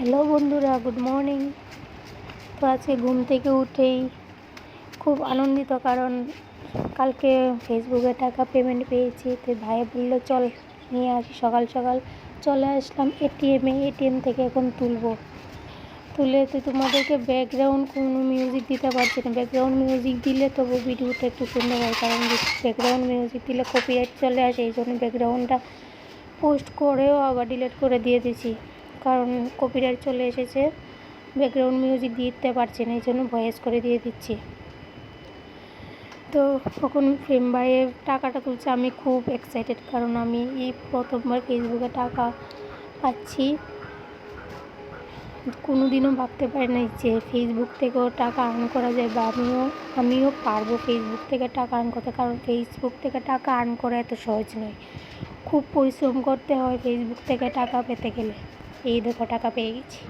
Hello বন্ধুরা, good morning. তো আজকে ঘুম থেকে উঠেই খুব আনন্দিত, কারণ কালকে ফেসবুকে টাকা পেমেন্ট পেয়েছি। তো ভাই বললো চল নিয়ে আসি। সকাল সকাল চলে আসলাম এটিএম থেকে এখন তুলে তো তোমাদেরকে ব্যাকগ্রাউন্ড কোনো মিউজিক দিতে পারছি না। ব্যাকগ্রাউন্ড মিউজিক দিলে তবু ভিডিওটা একটু সুন্দর হয়, কারণ ব্যাকগ্রাউন্ড মিউজিক দিলে কপিরাইট চলে আসে। এই জন্য ব্যাকগ্রাউন্ডটা পোস্ট করেও আবার ডিলিট করে দিয়ে দিয়েছি, কারণ কপিরাইট চলে এসেছে। ব্যাকগ্রাউন্ড মিউজিক দিতে পারছি না, এই জন্য ভয়েস করে দিয়ে দিচ্ছি। তো এখন ফেম ভাইয়ের টাকাটা তুলছে, আমি খুব এক্সাইটেড, কারণ আমি এই প্রথমবার ফেসবুকে টাকা পাচ্ছি। কোনো দিনও ভাবতে পারি নাই যে ফেসবুক থেকেও টাকা আর্ন করা যায়, বা আমিও পারবো ফেসবুক থেকে টাকা আর্ন করতে। কারণ ফেসবুক থেকে টাকা আর্ন করা এত সহজ নয়, খুব পরিশ্রম করতে হয় ফেসবুক থেকে টাকা পেতে গেলে। এই দেখো টাকা পেয়ে গেছি।